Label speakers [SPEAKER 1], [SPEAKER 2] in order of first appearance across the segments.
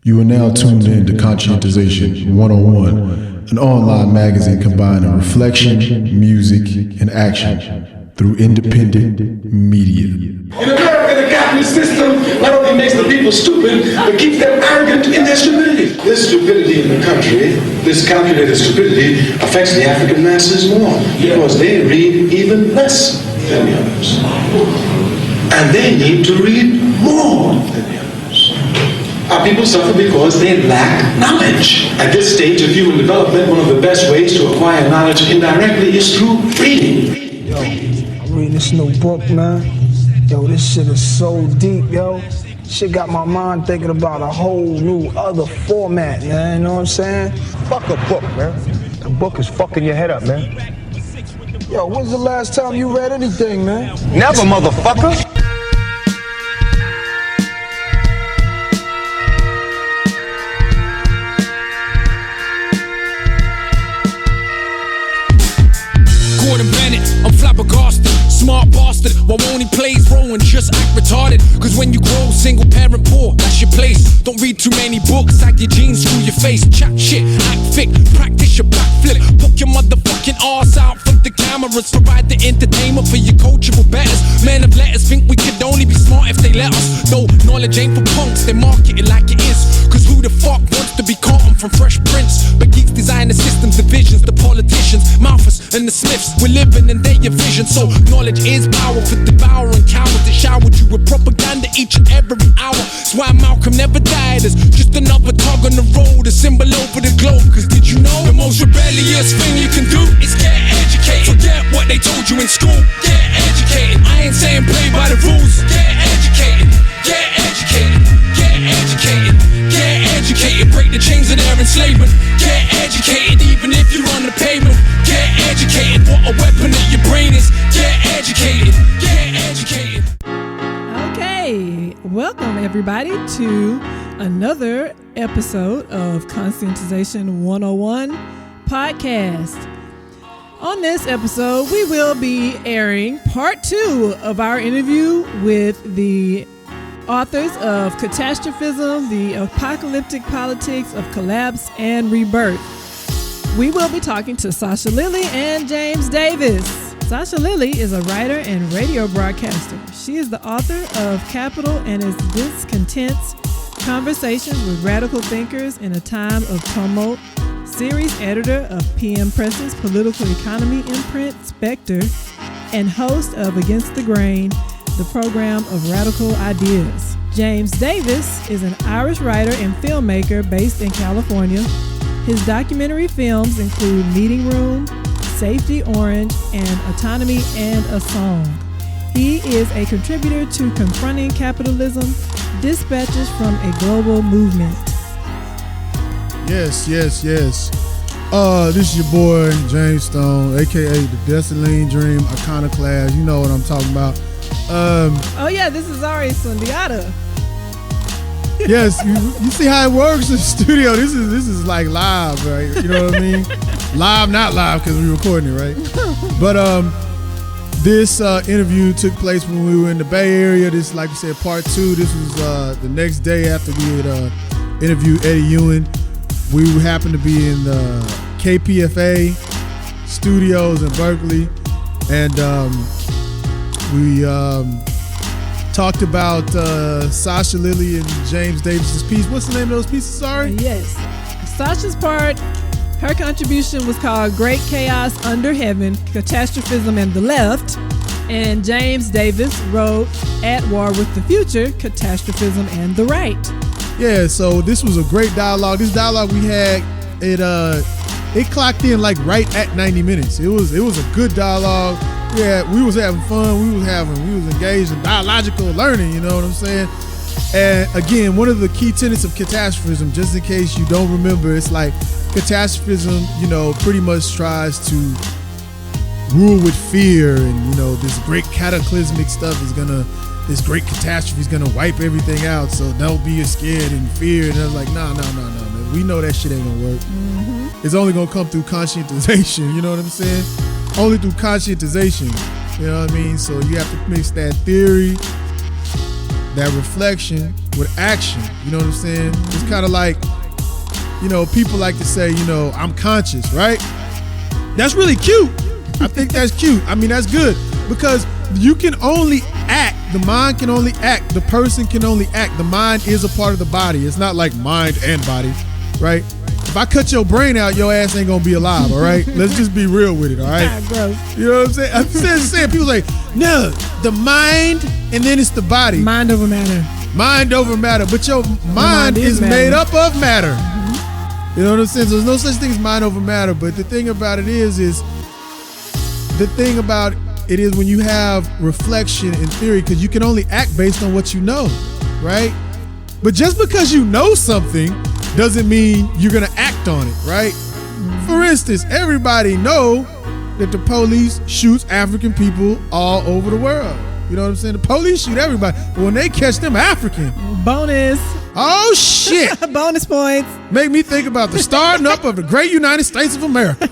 [SPEAKER 1] You are now tuned in to Conscientization 101, an online magazine combining reflection, music, and action through independent media.
[SPEAKER 2] In America, the capitalist system not only makes the people stupid, but keeps them arrogant in their stupidity. This stupidity in the country, this calculated stupidity, affects the African masses more because they read even less than the others. And they need to read more than the others. Our people suffer because they lack knowledge. At this stage of human development, one of the best ways to acquire knowledge indirectly is through reading.
[SPEAKER 3] Yo, I'm reading this new book, man. Yo, this shit is so deep, yo. Shit got my mind thinking about a whole new other format, man. You know what I'm saying?
[SPEAKER 4] Fuck a book, man. A book is fucking your head up, man.
[SPEAKER 3] Yo, when's the last time you read anything, man?
[SPEAKER 4] Never, motherfucker.
[SPEAKER 5] I'm flabbergasted, smart bastard. Why won't he play his role and just act retarded? Cause when you grow single parent poor, that's your place. Don't read too many books, sag your jeans, screw your face. Chat shit, act thick, practice your backflip. Poke your motherfucking arse out from the cameras. Provide the entertainment for your cultural betters. Men of letters think we could only be smart if they let us. Though knowledge ain't for punks, they market it like it is. Cause who the fuck wants to be caught from Fresh Prince? But geeks design the systems, the visions, the politicians, Malthus and the Smiths. We're living in their vision, so knowledge is power for devouring cowards that showered you with propaganda each and every hour. That's why Malcolm never died. It's just another tug on the road, a symbol over the globe. Cause did you know the most rebellious thing you can do is get educated? Forget what they told you in school. Get educated. I ain't saying play by the rules. Get educated. Get educated. Get educated. Get educated. Break the chains of their enslavement. Get educated, even if you're on the pavement. Get educated. What a weapon that your brain is. Get educated. Get educated.
[SPEAKER 6] Okay, welcome everybody to another episode of Conscientization 101 podcast. On this episode, we will be airing part 2 of our interview with the authors of Catastrophism, the Apocalyptic Politics of Collapse and Rebirth. We will be talking to Sasha Lilley and James Davis. Sasha Lilley is a writer and radio broadcaster. She is the author of Capital and Its Discontents, Conversations with Radical Thinkers in a Time of Tumult, series editor of PM Press's political economy imprint, Spectre, and host of Against the Grain, the program of radical ideas. James Davis is an Irish writer and filmmaker based in California. His documentary films include Meeting Room, Safety Orange, and Autonomy and a Song. He is a contributor to Confronting Capitalism, Dispatches from a Global Movement.
[SPEAKER 7] Yes. This is your boy, James Stone, aka the Dessalines Dream Iconoclast. You know what I'm talking about.
[SPEAKER 6] This is Ari Sundiata.
[SPEAKER 7] Yes, you see how it works in the studio. This is like live, right? You know what I mean? Live, not live, because we're recording it, right? But this interview took place when we were in the Bay Area. This, like you said, part 2. This was the next day after we had interviewed Eddie Ewing. We happened to be in the KPFA studios in Berkeley, and we talked about Sasha Lilley and James Davis's piece. What's the name of those pieces, sorry?
[SPEAKER 6] Yes. Sasha's part, her contribution was called Great Chaos Under Heaven, Catastrophism and the Left. And James Davis wrote At War with the Future, Catastrophism and the Right.
[SPEAKER 7] Yeah, so this was a great dialogue. This dialogue we had, it clocked in like right at 90 minutes. It was a good dialogue. Yeah, we was having fun. We was engaged in dialogical learning. You know what I'm saying? And again, one of the key tenets of catastrophism, just in case you don't remember, it's like catastrophism, pretty much tries to rule with fear, and this great cataclysmic stuff this great catastrophe is gonna wipe everything out. So don't be scared and fear. And I was like, no, man. We know that shit ain't gonna work. Mm-hmm. It's only gonna come through conscientization. You know what I'm saying? Only through conscientization. You know what I mean? So you have to mix that theory that reflection with action. You know what I'm saying? It's kind of like, people like to say, I'm conscious, right? That's really cute. I think that's cute. I mean, that's good because you can only act. The mind can only act. The person can only act. The mind is a part of the body. It's not like mind and body, right? If I cut your brain out, your ass ain't gonna be alive, all right? Let's just be real with it, all right?
[SPEAKER 6] Gross.
[SPEAKER 7] You know what I'm saying? I'm saying people say, no, the mind and then it's the body.
[SPEAKER 6] Mind over matter.
[SPEAKER 7] Mind over matter, but your mind is made up of matter. Mm-hmm. You know what I'm saying? So there's no such thing as mind over matter, but the thing about it is when you have reflection and theory, because you can only act based on what you know, right? But just because you know something doesn't mean you're gonna act on it, right? Mm-hmm. For instance, everybody know that the police shoots African people all over the world. You know what I'm saying? The police shoot everybody, but when they catch them African,
[SPEAKER 6] bonus.
[SPEAKER 7] Oh shit!
[SPEAKER 6] Bonus points.
[SPEAKER 7] Make me think about the starting up of the great United States of America.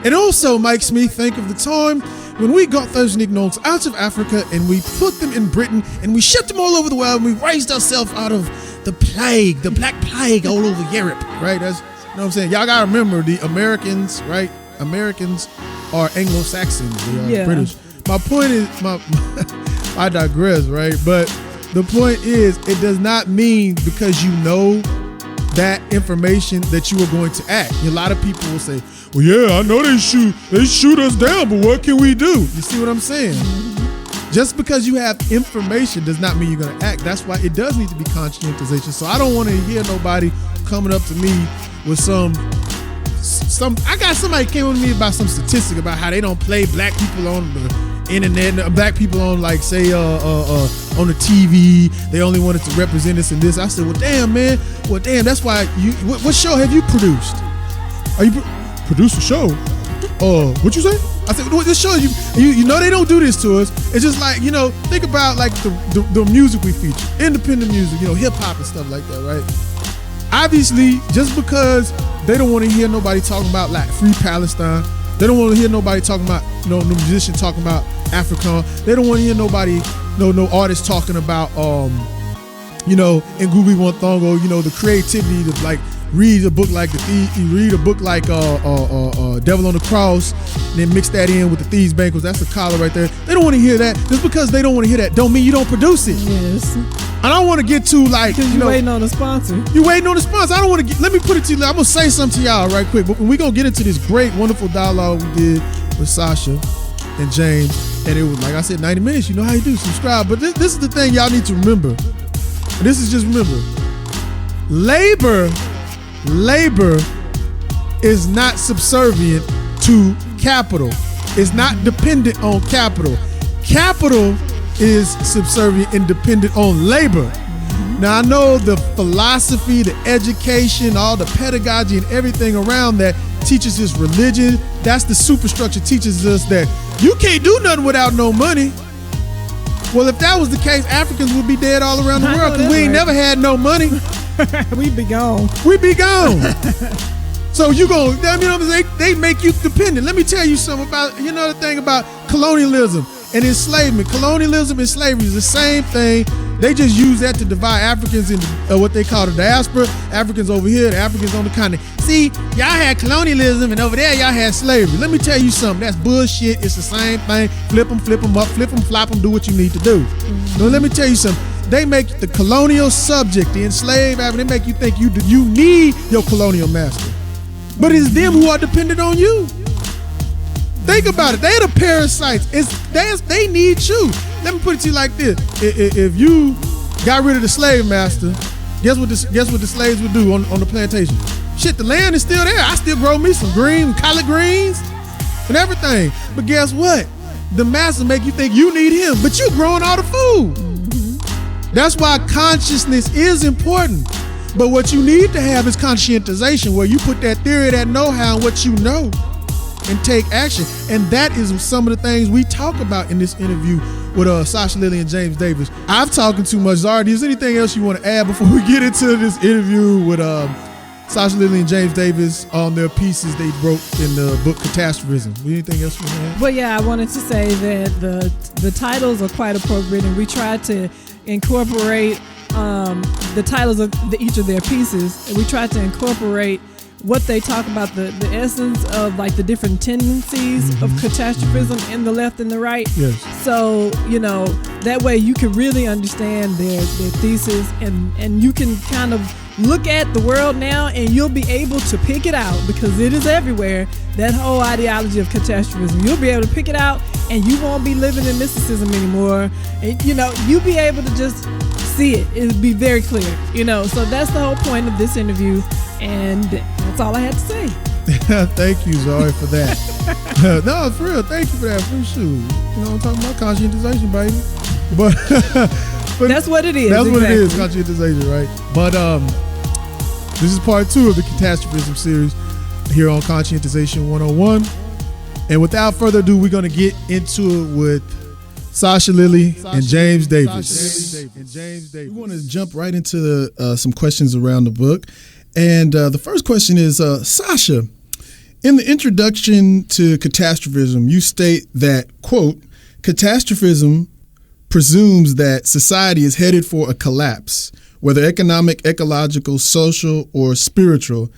[SPEAKER 7] It also makes me think of the time when we got those nignogs out of Africa and we put them in Britain and we shipped them all over the world and we raised ourselves out of the plague, the black plague all over Europe, right? That's, you know what I'm saying? Y'all gotta remember the Americans, right? Americans are Anglo-Saxons, they are British. My point is, I digress, right? But the point is, it does not mean because you know that information that you are going to act. A lot of people will say, well, yeah, I know they shoot us down, but what can we do? You see what I'm saying? Just because you have information does not mean you're gonna act. That's why it does need to be conscientization. So I don't want to hear nobody coming up to me with some. I got somebody came with me about some statistic about how they don't play black people on the internet, black people on like say on the TV. They only wanted to represent us in this. I said, well, damn, man. Well, damn. That's why you. What show have you produced? Are you produce a show? What you say? I said, well, this show you know they don't do this to us. It's just like, think about like the music we feature, independent music, hip hop and stuff like that, right? Obviously, just because they don't want to hear nobody talking about like free Palestine, they don't want to hear nobody talking about no musician talking about Africa. They don't want to hear nobody, no artist talking about in Google One Thong or the creativity to like read a book like Devil on the Cross, and then mix that in with the Thieves Banquets. That's a collar right there. They don't want to hear that. Just because they don't want to hear that don't mean you don't produce it.
[SPEAKER 6] Yes.
[SPEAKER 7] I don't want to get too like,
[SPEAKER 6] because you're waiting on a sponsor.
[SPEAKER 7] You waiting on a sponsor. I don't want to let me put it to you. I'm going to say something to y'all right quick. But we're going to get into this great, wonderful dialogue we did with Sasha and James. And it was, like I said, 90 minutes. You know how you do. Subscribe. But this is the thing y'all need to remember. And this is just remember. Labor is not subservient to capital. It's not dependent on capital. Capital is subservient and dependent on labor. Now I know the philosophy, the education, all the pedagogy and everything around that teaches us religion. That's the superstructure teaches us that you can't do nothing without no money. Well, if that was the case, Africans would be dead all around the world because we ain't never had no money.
[SPEAKER 6] We'd be gone.
[SPEAKER 7] So they make you dependent. Let me tell you something about, the thing about colonialism and enslavement. Colonialism and slavery is the same thing. They just use that to divide Africans into what they call the diaspora. Africans over here, the Africans on the continent. See, y'all had colonialism and over there y'all had slavery. Let me tell you something. That's bullshit. It's the same thing. Flip them up, flip them, flop them, do what you need to do. Now let me tell you something. They make the colonial subject, the enslaved African, they make you think you need your colonial master. But it's them who are dependent on you. Think about it. They're the parasites. They need you. Let me put it to you like this. If you got rid of the slave master, guess what the slaves would do on the plantation? Shit, the land is still there. I still grow me some collard greens and everything. But guess what? The master make you think you need him, but you growing all the food. That's why consciousness is important. But what you need to have is conscientization, where you put that theory, that know-how, and what you know, and take action. And that is some of the things we talk about in this interview with Sasha Lilley and James Davis. I've talking too much. Zara, is there anything else you want to add before we get into this interview with Sasha Lilley and James Davis on their pieces they wrote in the book Catastrophism? Anything else you want to add?
[SPEAKER 6] Well, yeah, I wanted to say that the titles are quite appropriate, and we tried to incorporate the titles of each of their pieces, and we tried to incorporate what they talk about, the essence of like the different tendencies of catastrophism in the left and the right.
[SPEAKER 7] Yes.
[SPEAKER 6] So, that way you can really understand their thesis, and you can kind of look at the world now and you'll be able to pick it out, because it is everywhere, that whole ideology of catastrophism. You'll be able to pick it out and you won't be living in mysticism anymore. And, you'll be able to just see it. It'll be very clear, So that's the whole point of this interview, and that's all I had to say.
[SPEAKER 7] Thank you, Zoe, for that. No, for real. Thank you for that. For sure. I'm talking about conscientization, baby. But
[SPEAKER 6] that's what it is.
[SPEAKER 7] That's
[SPEAKER 6] exactly
[SPEAKER 7] what it is, conscientization, right? But this is part 2 of the Catastrophism series here on Conscientization 101. And without further ado, we're going to get into it with Sasha Lilley and James Davis. We want to jump right into some questions around the book. And the first question is, Sasha, in the introduction to Catastrophism, you state that, quote, catastrophism presumes that society is headed for a collapse, whether economic, ecological, social, or spiritual.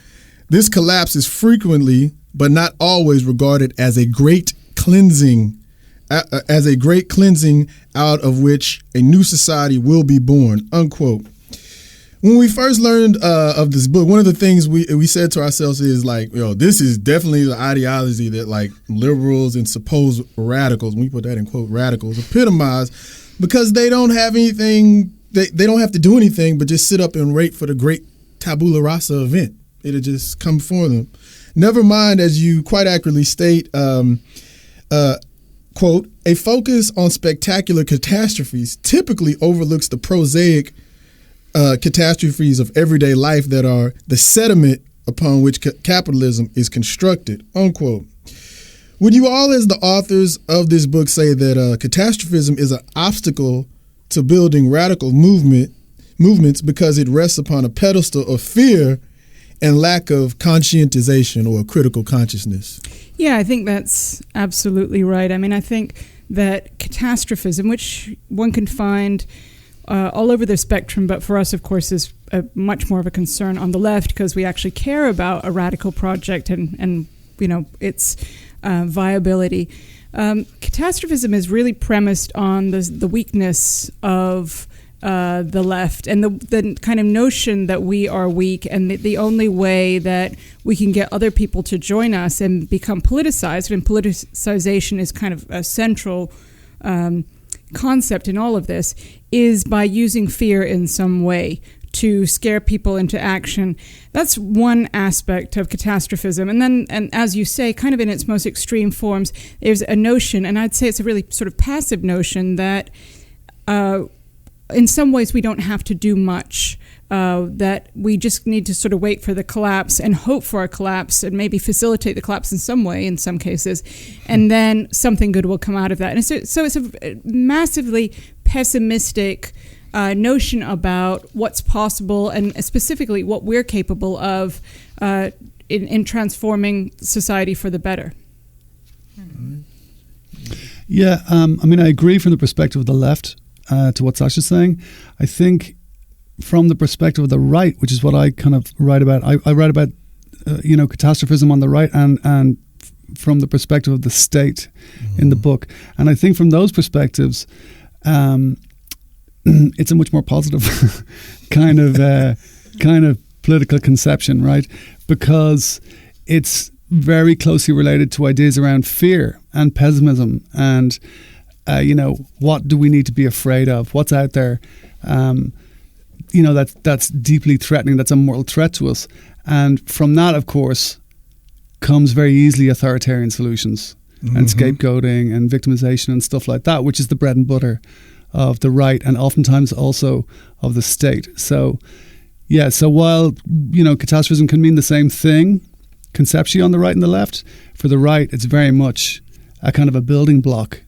[SPEAKER 7] This collapse is frequently, but not always, regarded as a great cleansing, out of which a new society will be born, unquote. When we first learned of this book, one of the things we said to ourselves is like, this is definitely the ideology that like liberals and supposed radicals, we put that in quote, radicals, epitomize, because they don't have anything, they don't have to do anything but just sit up and wait for the great tabula rasa event. It'll just come for them. Never mind, as you quite accurately state, quote, a focus on spectacular catastrophes typically overlooks the prosaic catastrophes of everyday life that are the sediment upon which capitalism is constructed, unquote. Would you all, as the authors of this book, say that catastrophism is an obstacle to building radical movements because it rests upon a pedestal of fear and lack of conscientization or critical consciousness?
[SPEAKER 8] Yeah, I think that's absolutely right. I mean, I think that catastrophism, which one can find all over the spectrum, but for us, of course, is much more of a concern on the left because we actually care about a radical project and its viability. Catastrophism is really premised on the weakness of the left and the kind of notion that we are weak and the only way that we can get other people to join us and become politicized, and politicization is kind of a central concept in all of this, is by using fear in some way to scare people into action. That's one aspect of catastrophism. And as you say, kind of in its most extreme forms, there's a notion, and I'd say it's a really sort of passive notion, that in some ways we don't have to do much, that we just need to sort of wait for the collapse and hope for a collapse and maybe facilitate the collapse in some way in some cases, and then something good will come out of that. And so it's a massively pessimistic notion about what's possible and specifically what we're capable of in transforming society for the better.
[SPEAKER 9] Yeah, I mean, I agree from the perspective of the left to what Sasha's saying. I think from the perspective of the right, which is what I kind of write about, I write about, catastrophism on the right and from the perspective of the state in the book. And I think from those perspectives, it's a much more positive kind of political conception, right? Because it's very closely related to ideas around fear and pessimism and, what do we need to be afraid of? What's out there? That's deeply threatening. That's a mortal threat to us. And from that, of course, comes very easily authoritarian solutions and scapegoating and victimization and stuff like that, which is the bread and butter of the right and oftentimes also of the state. So, yeah, so while, catastrophism can mean the same thing conceptually on the right and the left, for the right, it's very much a kind of a building block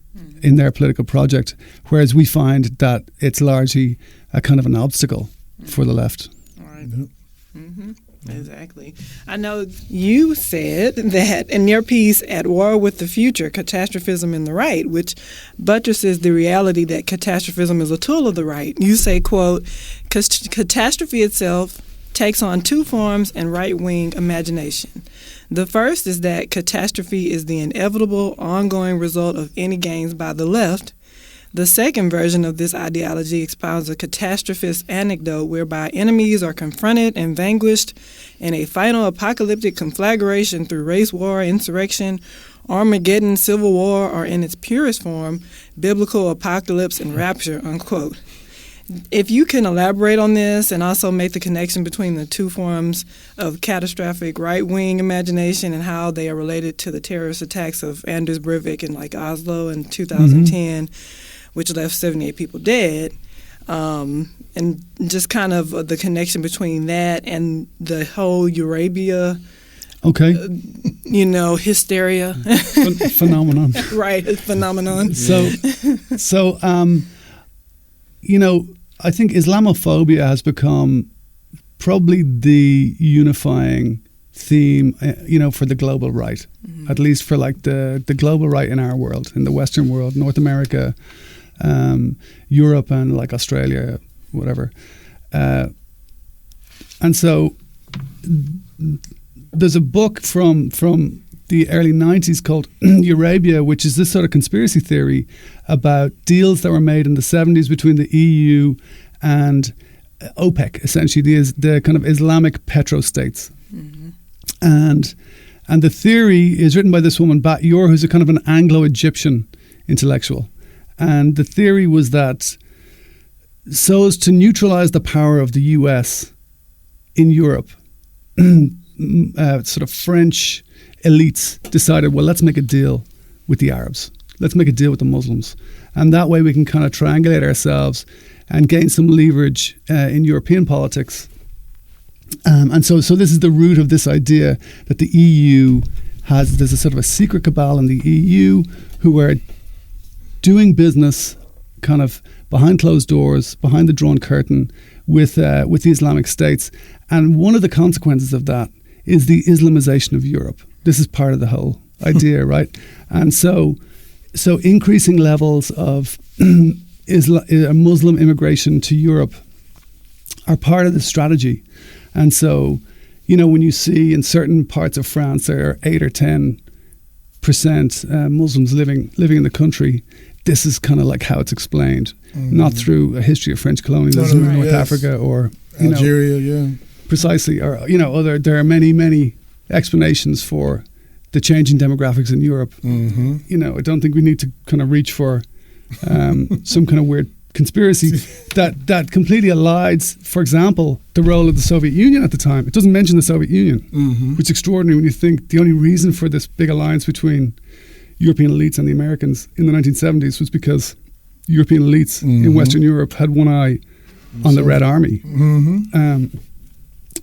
[SPEAKER 9] in their political project, whereas we find that it's largely a kind of an obstacle for the left.
[SPEAKER 8] Right.
[SPEAKER 10] Exactly. I know you said that in your piece, At War with the Future, Catastrophism in the Right, which buttresses the reality that catastrophism is a tool of the right. You say, quote, catastrophe itself takes on two forms in right-wing imagination. The first is that catastrophe is the inevitable, ongoing result of any gains by the left. The second version of this ideology expounds a catastrophist anecdote whereby enemies are confronted and vanquished in a final apocalyptic conflagration through race war, insurrection, Armageddon, civil war, or in its purest form, biblical apocalypse and rapture, unquote. If you can elaborate on this and also make the connection between the two forms of catastrophic right-wing imagination and how they are related to the terrorist attacks of Anders Breivik in like Oslo in 2010, which left 78 people dead, and just kind of the connection between that and the whole Eurabia, hysteria.
[SPEAKER 9] Phenomenon.
[SPEAKER 10] Right, phenomenon.
[SPEAKER 9] So, I think Islamophobia has become probably the unifying theme, for the global right, at least for like the global right in our world, in the Western world, North America, Europe, and like Australia, whatever. And so there's a book from the early 90s called Eurabia, which is this sort of conspiracy theory about deals that were made in the 70s between the EU and OPEC, essentially the kind of Islamic petrostates. And the theory is written by this woman, Bat Yor, who's a kind of an Anglo-Egyptian intellectual. And the theory was that so as to neutralize the power of the US in Europe, sort of French elites decided, well, let's make a deal with the Arabs. Let's make a deal with the Muslims. And that way we can kind of triangulate ourselves and gain some leverage in European politics. And so this is the root of this idea that the EU there's a sort of a secret cabal in the EU who are doing business kind of behind closed doors, behind the drawn curtain with the Islamic states. And one of the consequences of that is the Islamization of Europe. This is part of the whole idea, right? And so increasing levels of Muslim immigration to Europe are part of the strategy. And so, when you see in certain parts of France there are 8 or 10% Muslims living in the country, this is kind of like how it's explained, not through a history of French colonialism in North Africa or
[SPEAKER 1] Algeria,
[SPEAKER 9] precisely, or there are many explanations for the changing demographics in Europe. I don't think we need to kind of reach for some kind of weird conspiracy that completely elides, for example, the role of the Soviet Union at the time. It doesn't mention the Soviet Union, which is extraordinary when you think the only reason for this big alliance between European elites and the Americans in the 1970s was because European elites in Western Europe had one eye on the Red Army.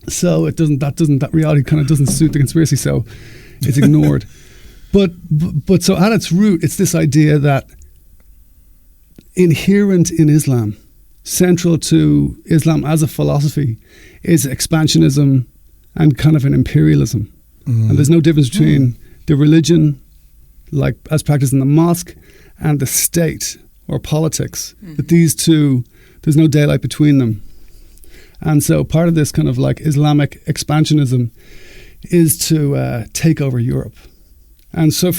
[SPEAKER 9] So that reality kind of doesn't suit the conspiracy, so it's ignored. But so at its root, it's this idea that inherent in Islam, central to Islam as a philosophy, is expansionism and kind of an imperialism. And there's no difference between the religion, like as practiced in the mosque, and the state or politics. But these two, there's no daylight between them. And so part of this kind of like Islamic expansionism is to take over Europe. And so of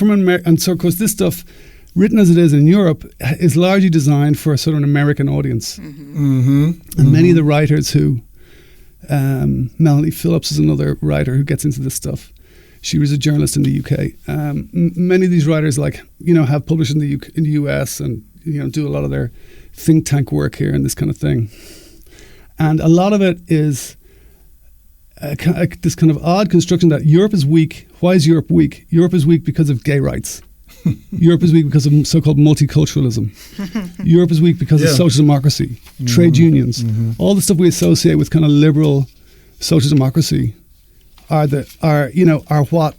[SPEAKER 9] course this stuff, written as it is in Europe, is largely designed for a sort of an American audience. And many of the writers who, Melanie Phillips is another writer who gets into this stuff. She was a journalist in the UK. Many of these writers have published in the US and do a lot of their think tank work here and this kind of thing. And a lot of it is this kind of odd construction that Europe is weak. Why is Europe weak? Europe is weak because of gay rights. Europe is weak because of so-called multiculturalism. Europe is weak because of social democracy, trade unions. All the stuff we associate with kind of liberal social democracy are what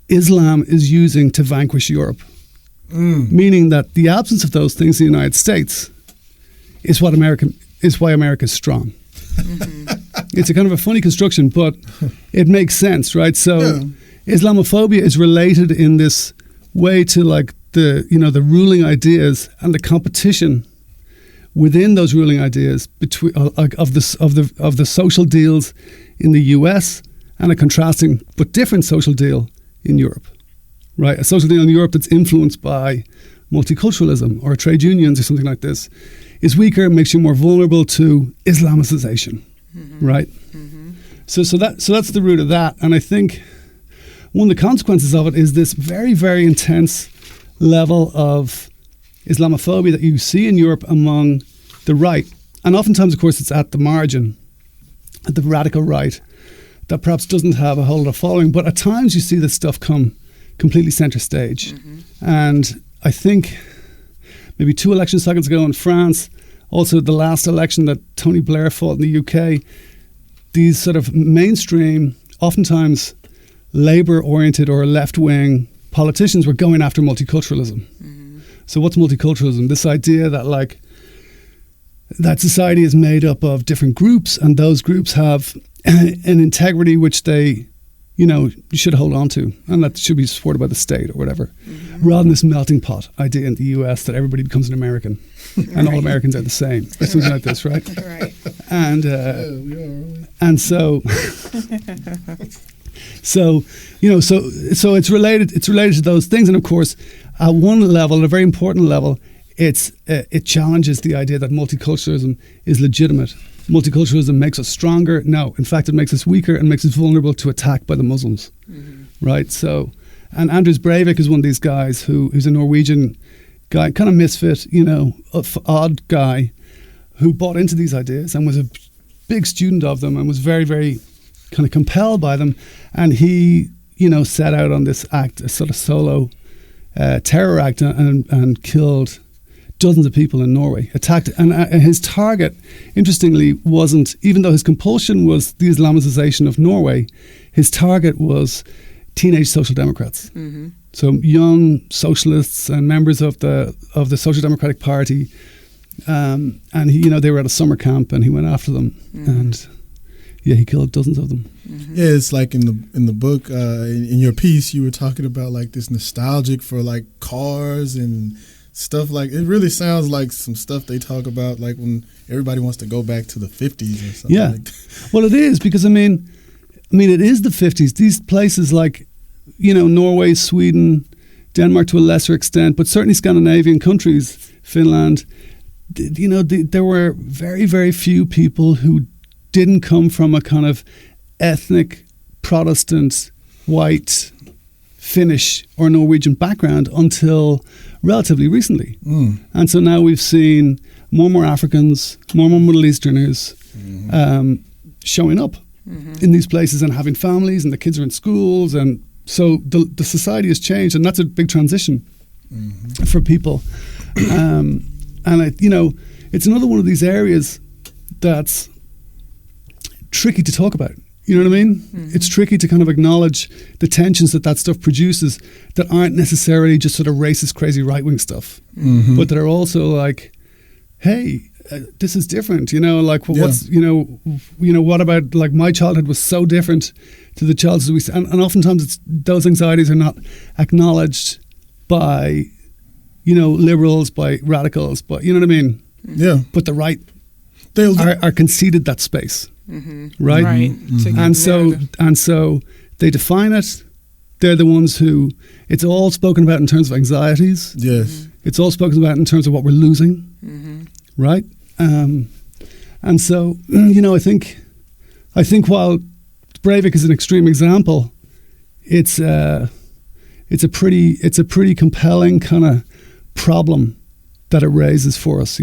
[SPEAKER 9] Islam is using to vanquish Europe. Meaning that the absence of those things in the United States is why America is strong. It's a kind of a funny construction, but it makes sense, right? So Islamophobia is related in this way to like the ruling ideas and the competition within those ruling ideas between of the social deals in the US and a contrasting but different social deal in Europe, right? A social deal in Europe that's influenced by multiculturalism or trade unions or something like this is weaker, makes you more vulnerable to Islamicization, right? So that's the root of that, and I think one of the consequences of it is this very, very intense level of Islamophobia that you see in Europe among the right. And oftentimes, of course, it's at the margin, at the radical right, that perhaps doesn't have a whole lot of following. But at times you see this stuff come completely centre stage. And I think maybe 2 election cycles ago in France, also the last election that Tony Blair fought in the UK, these sort of mainstream, oftentimes Labour-oriented or left-wing politicians were going after multiculturalism. So what's multiculturalism? This idea that like that society is made up of different groups and those groups have an integrity which they, you should hold on to and that should be supported by the state or whatever. Rather than this melting pot idea in the US that everybody becomes an American and all Americans are the same. Or something like this, right?
[SPEAKER 10] Right.
[SPEAKER 9] And so So it's related to those things, and of course, at one level, at a very important level, it challenges the idea that multiculturalism is legitimate. Multiculturalism makes us stronger. No, in fact, it makes us weaker and makes us vulnerable to attack by the Muslims, right? So, and Anders Breivik is one of these guys who's a Norwegian guy, kind of misfit, odd guy, who bought into these ideas and was a big student of them and was very, very kind of compelled by them, and he, set out on this act, a sort of solo terror act, and killed dozens of people in Norway. Attacked, and his target, interestingly, wasn't, even though his compulsion was the Islamicization of Norway, his target was teenage social democrats. So young socialists and members of the Social Democratic Party, and he, they were at a summer camp, and he went after them, and. Yeah, he killed dozens of them.
[SPEAKER 7] Yeah, it's like in the book, in your piece, you were talking about like this nostalgic for like cars and stuff. Like it really sounds like some stuff they talk about, like when everybody wants to go back to the 50s or something.
[SPEAKER 9] Yeah,
[SPEAKER 7] like that.
[SPEAKER 9] Well, it is because I mean, it is the 50s. These places like Norway, Sweden, Denmark to a lesser extent, but certainly Scandinavian countries, Finland. There were very, very few people who didn't come from a kind of ethnic Protestant white Finnish or Norwegian background until relatively recently. And so now we've seen more and more Africans, more and more Middle Easterners showing up in these places and having families, and the kids are in schools, and so the society has changed, and that's a big transition for people. And it's another one of these areas that's tricky to talk about. You know what I mean? It's tricky to kind of acknowledge the tensions that stuff produces that aren't necessarily just sort of racist, crazy right-wing stuff, but that are also like, hey, this is different. What's what about like my childhood was so different to the childhood we see, and oftentimes those anxieties are not acknowledged by liberals, by radicals, but you know what I mean?
[SPEAKER 7] Yeah.
[SPEAKER 9] But the right are conceded that space. Right? And so they define it. They're the ones who, it's all spoken about in terms of anxieties.
[SPEAKER 7] Yes.
[SPEAKER 9] It's all spoken about in terms of what we're losing. Right? And so, I think while Breivik is an extreme example, it's a pretty compelling kind of problem that it raises for us,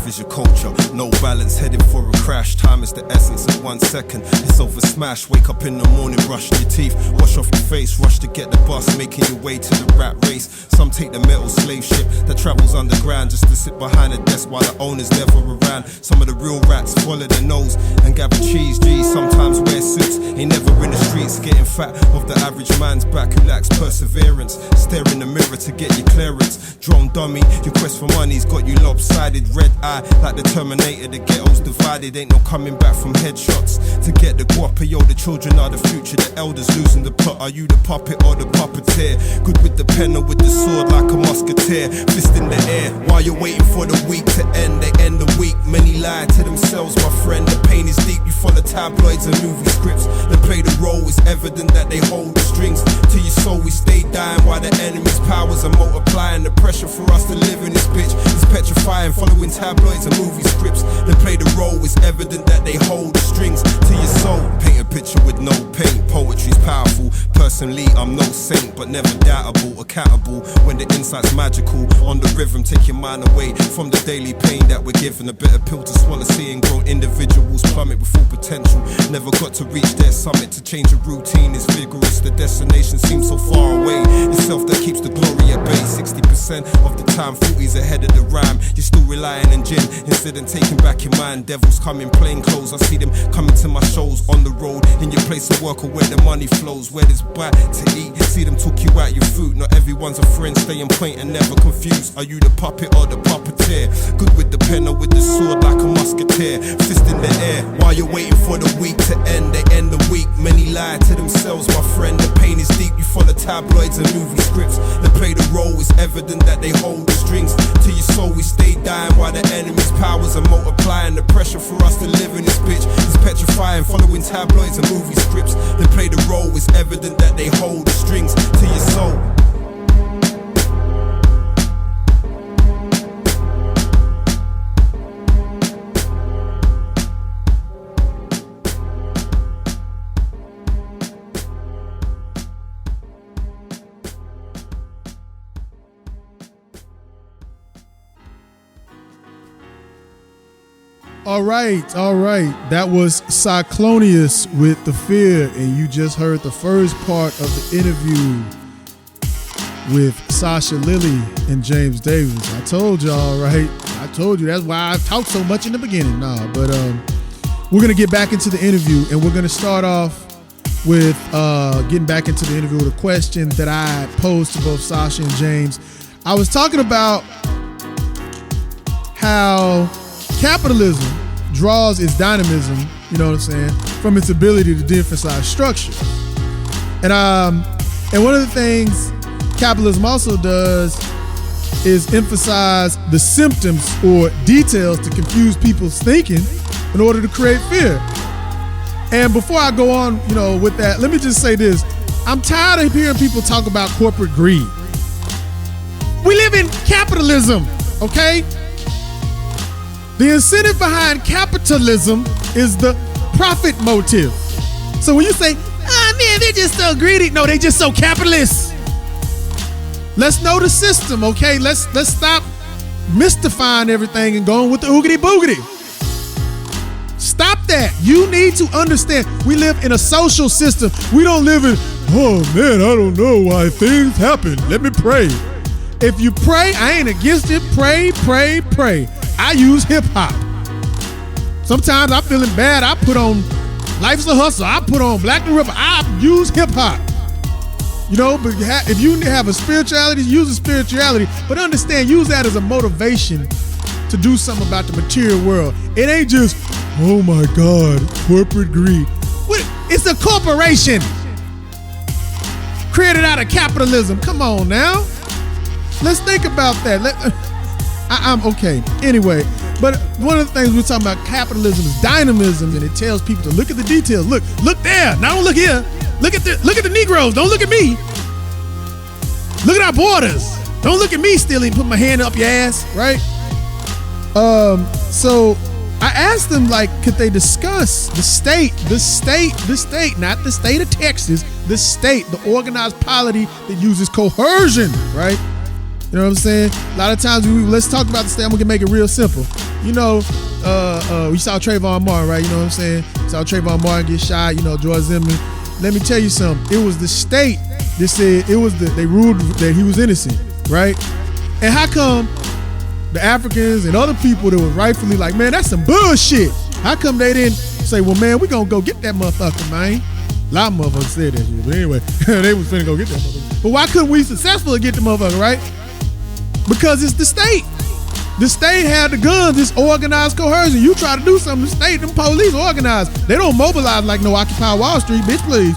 [SPEAKER 11] life is your culture. No balance, heading for a crash. Time is the essence of 1 second. It's over smash. Wake up in the morning, brushing your teeth, wash off your face, rush to get the bus, making your way to the rat race. Some take the metal slave ship that travels underground just to sit behind a desk while the owner's never around. Some of the real rats follow their nose and gather cheese. G's sometimes wear suits, ain't never in the streets, getting fat off the average man's back who lacks perseverance. Stare in the mirror to get your clearance. Drone dummy, your quest for money's got you lopsided. Red eye like the Terminator, the ghetto's divided. Ain't no coming back from headshots to get the guapa. Yo, the children are the future, the elders losing the plot. Are you the puppet or the puppeteer? Good with the pen or with the sword like a musketeer. Fist in the air while you're waiting for the week to end. They end the week, many lie to themselves, my friend. The pain is deep, you follow tabloids and movie scripts. They play the role, it's evident that they hold the strings. To your soul we stay dying while the enemy's powers are multiplying. The pressure for us to live in this bitch is petrifying. Following tabloids and movie scripts, they play the role, it's evident that they hold the strings. To your soul, paint a picture with no paint. Poetry's powerful, personally I'm no saint, but never doubtable, accountable when the insight's magical. On the rhythm, take your mind away from the daily pain that we're given. A bitter pill to swallow, seeing grown individuals plummet with full potential. Never got to reach their summit. To change a routine is vigorous, the destination seems so far away. It's self that keeps the glory at bay. 60% of the time, 40's ahead of the rhyme. You're still relying on gin instead of taking back your mind. Devils come in plain clothes, I see them coming to my shows. On the road, in your place of work or where the money flows, where there's bite to eat, see them talk you out your food. Not everyone's a friend, stay on point and never confused. Are you the puppet or the puppeteer? Good with the pen or with the sword like a musketeer. Fist in the air while you're waiting for the week to end. They end the week, many lie to themselves, my friend. The pain is deep, you follow tabloids and movie scripts. They play the role, it's evident that they hold the strings. To your soul we stay dying while the enemy's powers are multiplying. The pressure for us to live in this bitch is petrifying. Following tabloids and movie scripts, they play the role, it's evident that they hold the strings. To your soul.
[SPEAKER 7] All right. That was Cyclonius with The Fear, and you just heard the first part of the interview with Sasha Lilley and James Davis. I told y'all, right? I told you that's why I talked so much in the beginning. But we're gonna get back into the interview, and we're gonna start off with getting back into the interview with a question that I posed to both Sasha and James. I was talking about how capitalism draws its dynamism, you know what I'm saying, from its ability to de-emphasize structure. And one of the things capitalism also does is emphasize the symptoms or details to confuse people's thinking in order to create fear. And before I go on, with that, let me just say this. I'm tired of hearing people talk about corporate greed. We live in capitalism, okay? The incentive behind capitalism is the profit motive. So when you say, man, they're just so greedy. No, they just so capitalist. Let's know the system, okay? Let's stop mystifying everything and going with the oogity boogity. Stop that. You need to understand we live in a social system. We don't live in, oh man, I don't know why things happen. Let me pray. If you pray, I ain't against it. Pray. I use hip hop. Sometimes I'm feeling bad. I put on Life's a Hustle. I put on Black the Ripper. I use hip hop. But if you have a spirituality, use a spirituality. But understand, use that as a motivation to do something about the material world. It ain't just, oh my God, corporate greed. It's a corporation created out of capitalism. Come on now. Let's think about that. I'm okay. Anyway, but one of the things we're talking about, capitalism is dynamism, and it tells people to look at the details. Look there. Now don't look here. Look at the Negroes. Don't look at me. Look at our borders. Don't look at me stealing. Put my hand up your ass, right? So I asked them, could they discuss the state, not the state of Texas, the state, the organized polity that uses coercion, right? You know what I'm saying? A lot of times, let's talk about the state. I'm going to make it real simple. You know, we saw Trayvon Martin, right? You know what I'm saying? Saw Trayvon Martin get shot, George Zimmerman. Let me tell you something. It was the state that said they ruled that he was innocent, right? And how come the Africans and other people that were rightfully like, man, that's some bullshit. How come they didn't say, well, man, we gonna go get that motherfucker, man? A lot of motherfuckers said that shit, but anyway, they was finna go get that motherfucker. But why couldn't we successfully get the motherfucker, right? Because it's the state. The state had the guns, it's organized coercion. You try to do something, the state, them police organized. They don't mobilize like no Occupy Wall Street, bitch, please.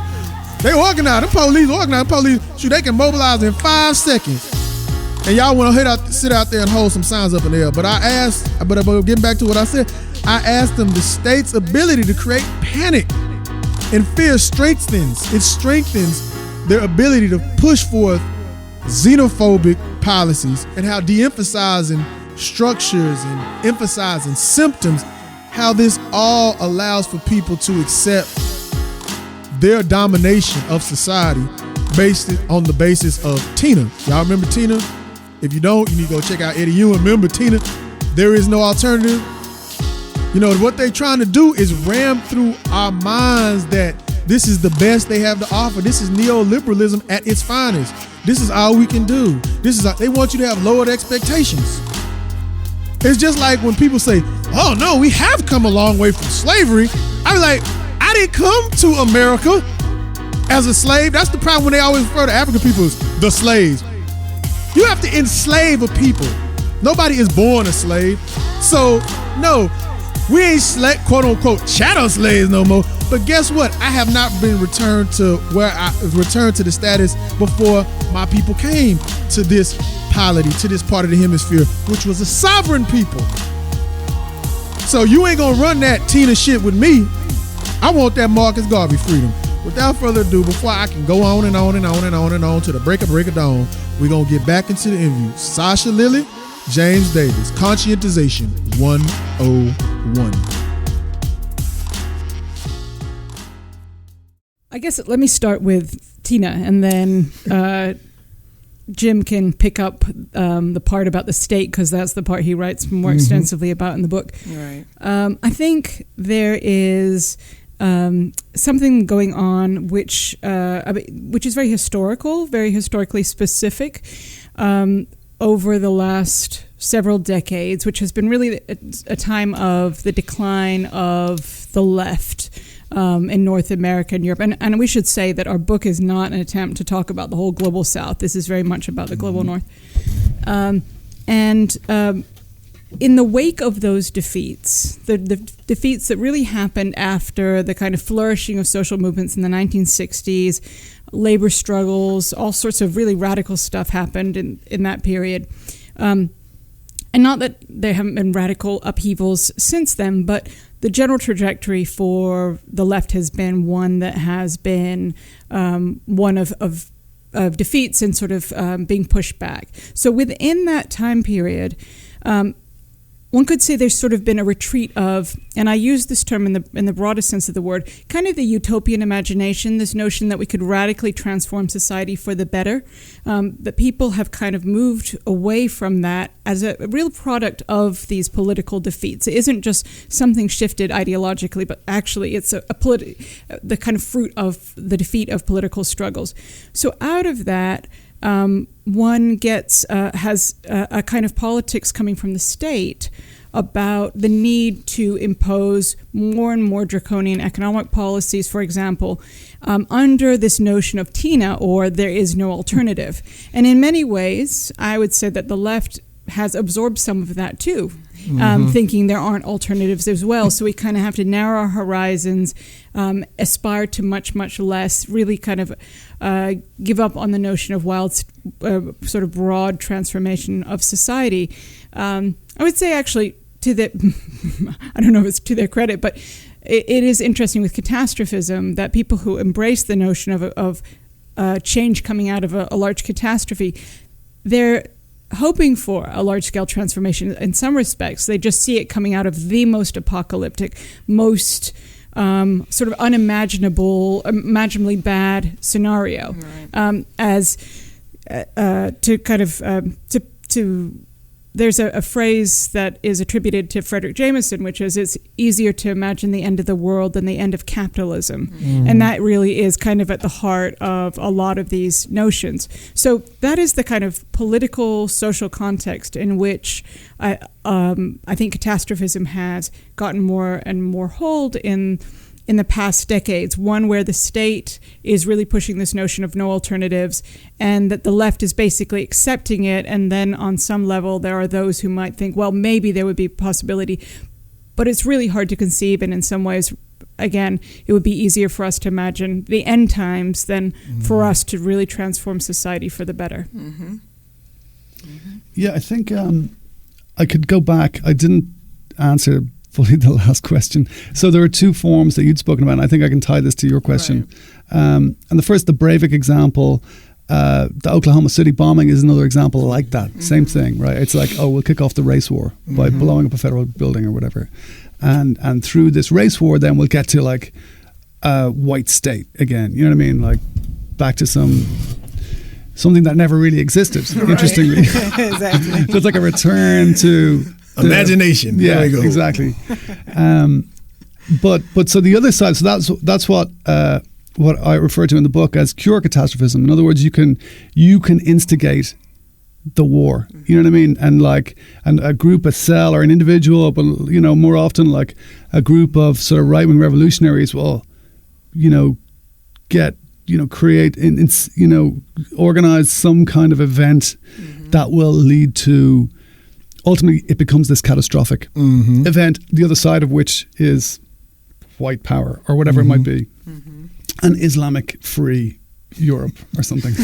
[SPEAKER 7] They organize, them police organize, shoot, they can mobilize in 5 seconds. And y'all want to sit out there and hold some signs up in the air. But getting back to what I said, I asked them the state's ability to create panic and fear strengthens. It strengthens their ability to push forth xenophobic policies, and how de-emphasizing structures and emphasizing symptoms, how this all allows for people to accept their domination of society based on the basis of Tina. Y'all remember Tina? If you don't, you need to go check out Eddie Ewan. Remember Tina? There is no alternative. What they're trying to do is ram through our minds that this is the best they have to offer. This is neoliberalism at its finest. This is all we can do. They want you to have lowered expectations. It's just like when people say, oh no, we have come a long way from slavery. I be like, I didn't come to America as a slave. That's the problem when they always refer to African people as the slaves. You have to enslave a people. Nobody is born a slave. So no, we ain't quote unquote chattel slaves no more. But guess what? I have not been returned to the status before my people came to this polity, to this part of the hemisphere, which was a sovereign people. So you ain't gonna run that Tina shit with me. I want that Marcus Garvey freedom. Without further ado, before I can go on and on and on and on and on to the break of dawn, we're gonna get back into the interview. Sasha Lilley, James Davis, Conscientization 101.
[SPEAKER 8] I guess let me start with Tina, and then Jim can pick up the part about the state, because that's the part he writes more extensively about in the book.
[SPEAKER 10] Right.
[SPEAKER 8] I think there is something going on which is very historically specific over the last several decades, which has been really a time of the decline of the left in North America and Europe. And we should say that our book is not an attempt to talk about the whole global South. This is very much about the global North. In the wake of those defeats, the defeats that really happened after the kind of flourishing of social movements in the 1960s, labor struggles, all sorts of really radical stuff happened in that period. And not that there haven't been radical upheavals since then, but the general trajectory for the left has been one that has been one of defeats and sort of being pushed back. So within that time period, one could say there's sort of been a retreat of, and I use this term in the broadest sense of the word, kind of the utopian imagination, this notion that we could radically transform society for the better, that people have kind of moved away from that as a real product of these political defeats. It isn't just something shifted ideologically, but actually it's the kind of fruit of the defeat of political struggles. So out of that, one has a kind of politics coming from the state about the need to impose more and more draconian economic policies, for example, under this notion of Tina, or there is no alternative. And in many ways, I would say that the left has absorbed some of that too, thinking there aren't alternatives as well. So we kind of have to narrow our horizons, aspire to much, much less, really kind of give up on the notion of wild, sort of broad transformation of society. I would say actually I don't know if it's to their credit, but it is interesting with catastrophism that people who embrace the notion of change coming out of a large catastrophe, they're hoping for a large-scale transformation. In some respects, they just see it coming out of the most apocalyptic, most sort of imaginably bad scenario.
[SPEAKER 10] Right.
[SPEAKER 8] there's a phrase that is attributed to Frederick Jameson, which is, it's easier to imagine the end of the world than the end of capitalism. And that really is kind of at the heart of a lot of these notions. So that is the kind of political, social context in which I think catastrophism has gotten more and more hold in the past decades, one where the state is really pushing this notion of no alternatives, and that the left is basically accepting it. And then on some level, there are those who might think, well, maybe there would be a possibility, but it's really hard to conceive. And in some ways, again, it would be easier for us to imagine the end times than for us to really transform society for the better.
[SPEAKER 9] Yeah, I think I could go back. I didn't answer fully the last question. So there are two forms that you'd spoken about, and I think I can tie this to your question. Right. And the first, the Breivik example, the Oklahoma City bombing is another example like that. Same thing, right? It's like, oh, we'll kick off the race war by blowing up a federal building or whatever. And through this race war, then we'll get to like a white state again. You know what I mean? Like back to something that never really existed, interestingly.
[SPEAKER 10] Exactly.
[SPEAKER 9] So it's like a return to
[SPEAKER 1] imagination.
[SPEAKER 9] Yeah,
[SPEAKER 1] there we go.
[SPEAKER 9] Exactly. But so the other side, so that's what I refer to in the book as cure catastrophism. In other words, you can instigate the war. You know what I mean? And a group, a cell, or an individual, but more often like a group of sort of right-wing revolutionaries will, create, organize some kind of event that will lead to. Ultimately, it becomes this catastrophic event, the other side of which is white power or whatever it might be, an Islamic free Europe or something.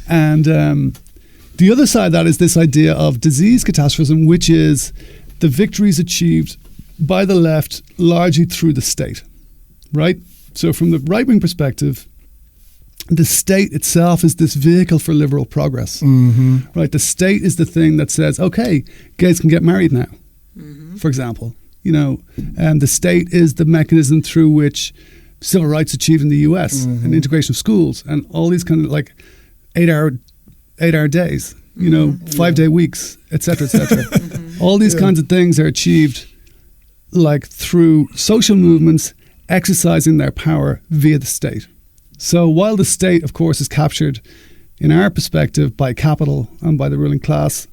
[SPEAKER 9] And the other side of that is this idea of disease catastrophism, which is the victories achieved by the left largely through the state, right? So from the right-wing perspective, the state itself is this vehicle for liberal progress, right? The state is the thing that says, okay, gays can get married now, for example. And the state is the mechanism through which civil rights achieved in the US and integration of schools and all these kind of like 8-hour days, 5-day weeks, et cetera, et cetera. All these kinds of things are achieved like through social movements exercising their power via the state. So while the state, of course, is captured in our perspective by capital and by the ruling class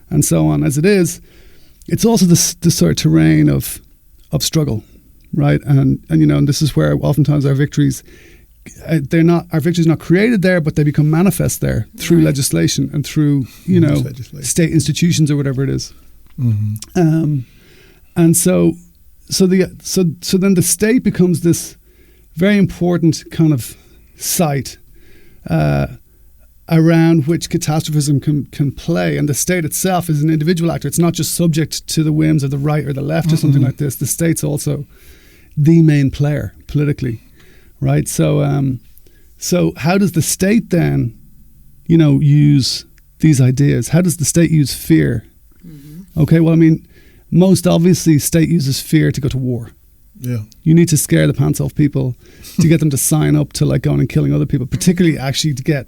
[SPEAKER 9] and so on as it is, it's also this sort of terrain of struggle, right? And this is where oftentimes our victories, our victories are not created there, but they become manifest there through legislation and through, state institutions or whatever it is. And so then the state becomes this very important kind of site around which catastrophism can play, and the state itself is an individual actor. It's not just subject to the whims of the right or the left or something like this. The state's also the main player politically, right? So how does the state then, use these ideas? How does the state use fear? Okay, well, I mean, most obviously, state uses fear to go to war.
[SPEAKER 1] Yeah,
[SPEAKER 9] you need to scare the pants off people to get them to sign up to like going and killing other people, particularly actually to get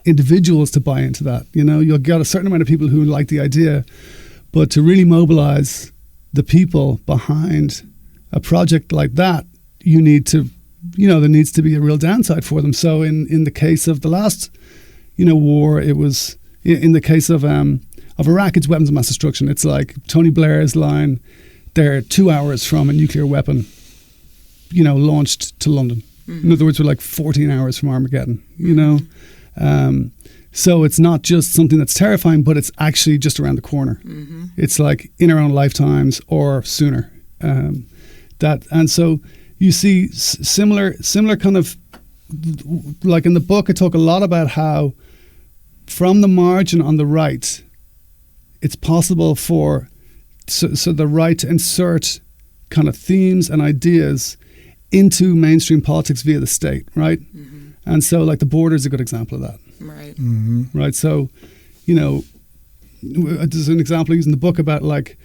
[SPEAKER 9] individuals to buy into that. You'll get a certain amount of people who like the idea, but to really mobilize the people behind a project like that, you need to, there needs to be a real downside for them. So in the case of the last, war, it was in the case of Iraq, it's weapons of mass destruction. It's like Tony Blair's line, they're 2 hours from a nuclear weapon, launched to London. In other words, we're like 14 hours from Armageddon, So it's not just something that's terrifying, but it's actually just around the corner. It's like in our own lifetimes or sooner. And so you see similar kind of, like in the book, I talk a lot about how from the margin on the right, it's possible for so the right to insert kind of themes and ideas into mainstream politics via the state, right? And so like the border is a good example of that.
[SPEAKER 10] Right.
[SPEAKER 9] Right. So, there's an example I use in the book about like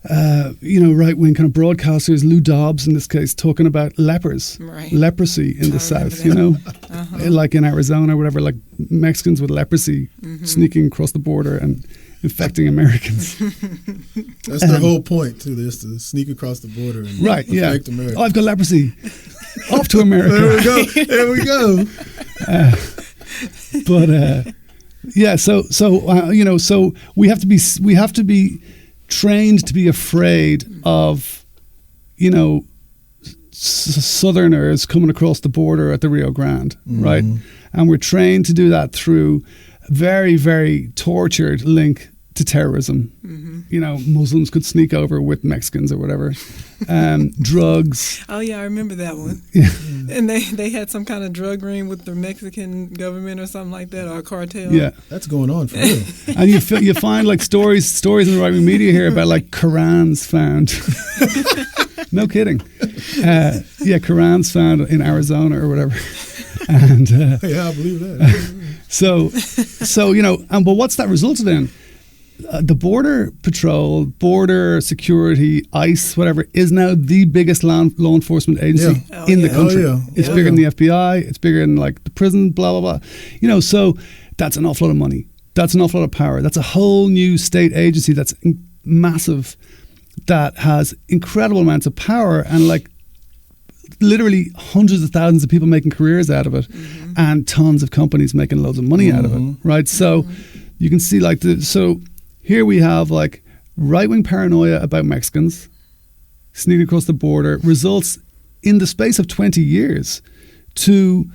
[SPEAKER 9] right-wing kind of broadcasters, Lou Dobbs in this case, talking about leprosy in the South, like in Arizona or whatever, like Mexicans with leprosy sneaking across the border and infecting Americans.
[SPEAKER 7] That's the whole point to this, to sneak across the border and infect America.
[SPEAKER 9] Oh, I've got leprosy. Off to America.
[SPEAKER 7] There we go.
[SPEAKER 9] So we have to be trained to be afraid of, Southerners coming across the border at the Rio Grande, right? And we're trained to do that through a very, very tortured link to terrorism. Muslims could sneak over with Mexicans or whatever. Drugs.
[SPEAKER 10] Oh yeah, I remember that one.
[SPEAKER 9] Yeah.
[SPEAKER 10] And they had some kind of drug ring with the Mexican government or something like that, or a cartel.
[SPEAKER 9] Yeah,
[SPEAKER 7] that's going on for real.
[SPEAKER 9] And you find like stories in the right-wing media here about like Qurans found. No kidding. Qurans found in Arizona or whatever. And
[SPEAKER 7] yeah, I believe that.
[SPEAKER 9] But what's that resulted in? The Border Patrol, Border Security, ICE, whatever, is now the biggest law enforcement agency in the country. It's bigger than the FBI. It's bigger than like the prison, blah, blah, blah. So that's an awful lot of money. That's an awful lot of power. That's a whole new state agency that's massive, that has incredible amounts of power and like literally hundreds of thousands of people making careers out of it and tons of companies making loads of money out of it, right? So you can see like here we have like right-wing paranoia about Mexicans sneaking across the border results in the space of 20 years to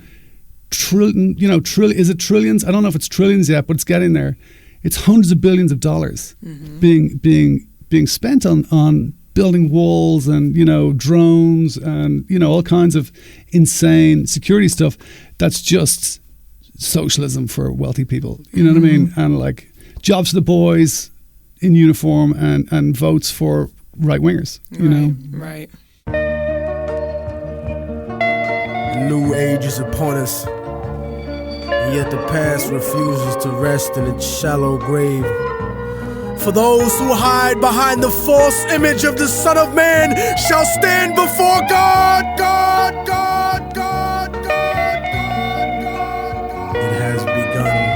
[SPEAKER 9] is it trillions? I don't know if it's trillions yet, but it's getting there. It's hundreds of billions of dollars being spent on building walls and, drones and, all kinds of insane security stuff. That's just socialism for wealthy people. You know what I mean? And like, jobs for the boys in uniform and votes for right-wingers,
[SPEAKER 10] Right.
[SPEAKER 12] A new age is upon us, and yet the past refuses to rest in its shallow grave. For those who hide behind the false image of the Son of Man shall stand before God, God, God, God, God, God, God. It has begun.